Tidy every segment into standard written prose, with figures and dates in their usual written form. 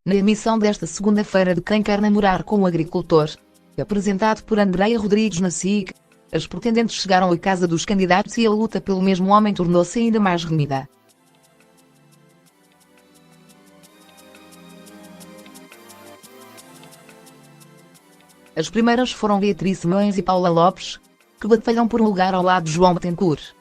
Na emissão desta segunda-feira de Quem Quer Namorar com o Agricultor, apresentado por Andreia Rodrigues na SIC, as pretendentes chegaram à casa dos candidatos e a luta pelo mesmo homem tornou-se ainda mais renhida. As primeiras foram Beatriz Simões e Paula Lopes, que batalham por um lugar ao lado de João Bittencourt.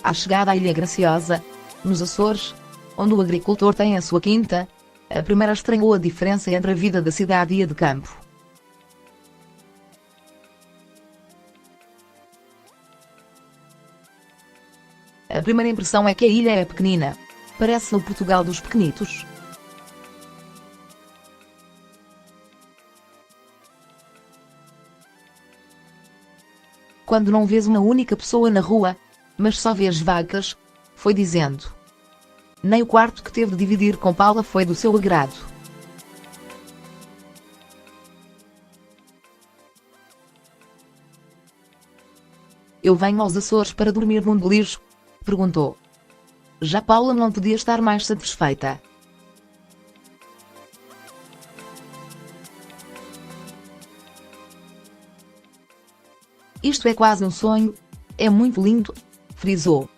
À chegada à Ilha Graciosa, nos Açores, onde o agricultor tem a sua quinta, a primeira estranhou a diferença entre a vida da cidade e a de campo. A primeira impressão é que a ilha é pequenina. Parece o Portugal dos pequenitos. Quando não vês uma única pessoa na rua, mas só vês vacas, foi dizendo. Nem o quarto que teve de dividir com Paula foi do seu agrado. Eu venho aos Açores para dormir num de lixo? Perguntou. Já Paula não podia estar mais satisfeita. Isto é quase um sonho. É muito lindo, frisou.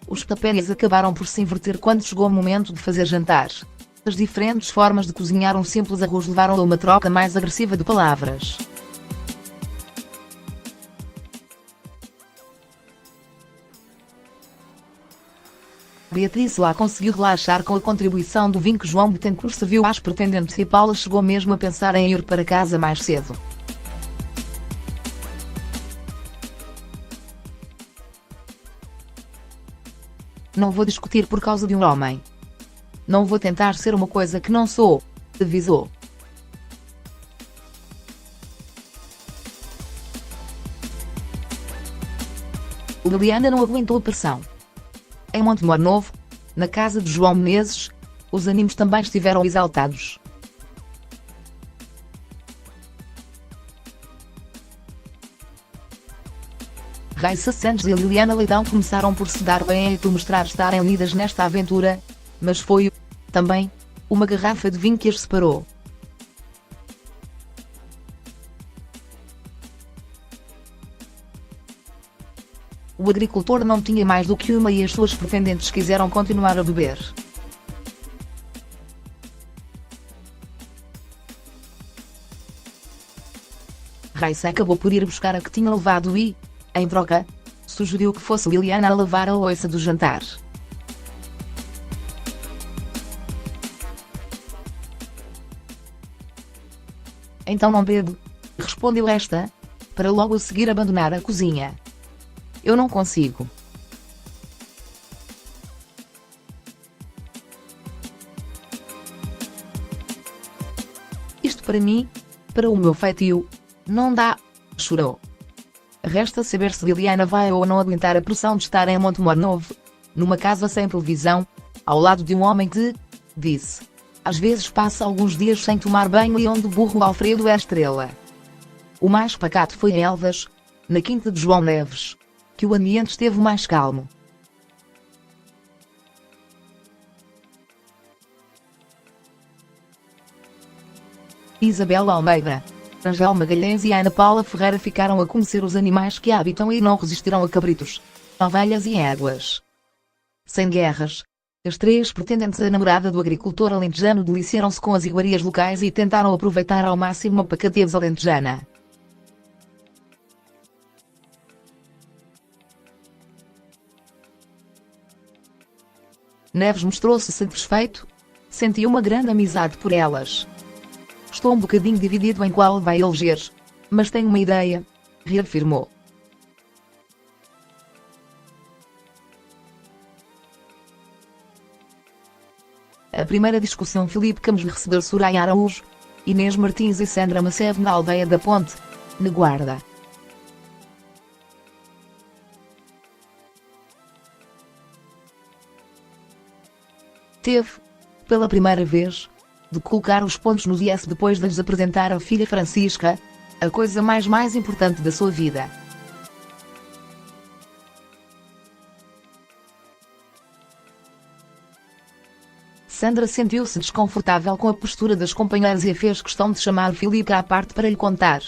Os papéis acabaram por se inverter quando chegou o momento de fazer jantar. As diferentes formas de cozinhar um simples arroz levaram a uma troca mais agressiva de palavras. Beatriz lá conseguiu relaxar com a contribuição do vinho que João Bittencourt serviu às pretendentes e Paula chegou mesmo a pensar em ir para casa mais cedo. Não vou discutir por causa de um homem. Não vou tentar ser uma coisa que não sou, avisou. Liliana não aguentou a pressão. Em Montemor Novo, na casa de João Menezes, os ânimos também estiveram exaltados. Raíssa Santos e Liliana Leitão começaram por se dar bem e por mostrar estarem unidas nesta aventura, mas foi, também, uma garrafa de vinho que as separou. O agricultor não tinha mais do que uma e as suas pretendentes quiseram continuar a beber. Raíssa acabou por ir buscar a que tinha levado e, em troca, sugeriu que fosse Liliana a lavar a louça do jantar. Então não bebo, respondeu esta, para logo a seguir abandonar a cozinha. Eu não consigo. Isto para mim, para o meu feitio, não dá, chorou. Resta saber se Liliana vai ou não aguentar a pressão de estar em Montemor Novo, numa casa sem televisão, ao lado de um homem que, disse, às vezes passa alguns dias sem tomar banho e onde o burro Alfredo é estrela. O mais pacato foi em Elvas, na quinta de João Neves, que o ambiente esteve mais calmo. Isabel Almeida, Angel Magalhães e Ana Paula Ferreira ficaram a conhecer os animais que habitam e não resistiram a cabritos, ovelhas e éguas. Sem guerras, as três pretendentes à namorada do agricultor alentejano deliciaram-se com as iguarias locais e tentaram aproveitar ao máximo a pacatez alentejana. Neves mostrou-se satisfeito, sentiu uma grande amizade por elas. Estou um bocadinho dividido em qual vai eleger, mas tenho uma ideia, reafirmou. A primeira discussão Filipe Campos recebeu Soraya Araújo, Inês Martins e Sandra Macedo na Aldeia da Ponte, na Guarda. Teve, pela primeira vez, de colocar os pontos nos is depois de lhes apresentar a filha Francisca, a coisa mais importante da sua vida. Sandra sentiu-se desconfortável com a postura das companheiras e fez questão de chamar Filipe à parte para lhe contar.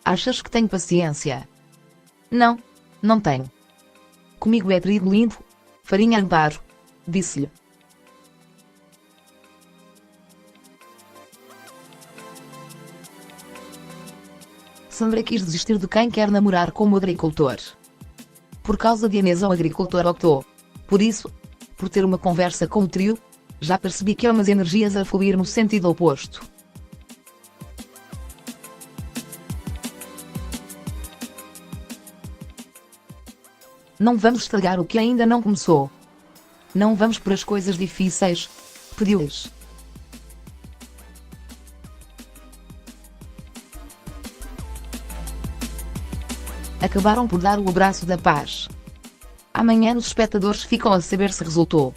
Achas que tenho paciência? Não, não tenho. Comigo é trigo limpo, farinha amparo, disse-lhe. Sandra quis desistir de quem quer namorar com o agricultor. Por causa de Inês, o agricultor optou. Por isso, por ter uma conversa com o trio, já percebi que há umas energias a fluir no sentido oposto. Não vamos estragar o que ainda não começou. Não vamos por as coisas difíceis, pediu-lhes. Acabaram por dar o abraço da paz. Amanhã os espectadores ficam a saber se resultou.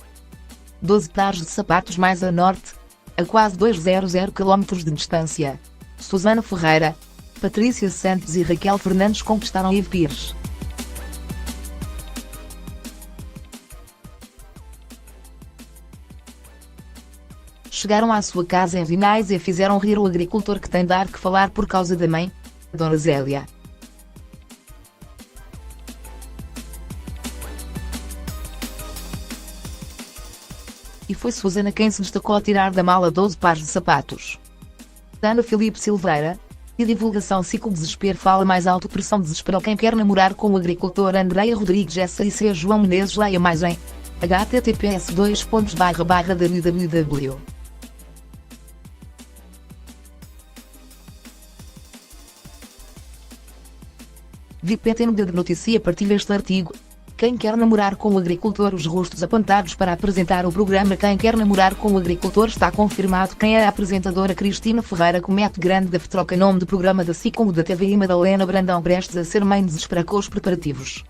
12 pares de sapatos mais a norte, a quase 200 km de distância. Susana Ferreira, Patrícia Santos e Raquel Fernandes conquistaram Yves Pires. Chegaram à sua casa em Vinais e fizeram rir o agricultor que tem dar que falar por causa da mãe, Dona Zélia. E foi Susana quem se destacou a tirar da mala 12 pares de sapatos. Ana Filipe Silveira, e divulgação Ciclo Desespero fala mais alto. Pressão desesperou quem quer namorar com o agricultor. Andreia Rodrigues SIC João Menezes. Leia mais em https://www. VPT no Dedo Notícia partilha este artigo. Quem quer namorar com o agricultor? Os rostos apontados para apresentar o programa Quem quer namorar com o agricultor está confirmado. Quem é a apresentadora Cristina Ferreira comete grande gafe, troca nome de programa da SIC como da TVI. Madalena Brandão prestes a ser mãe desespera com os preparativos.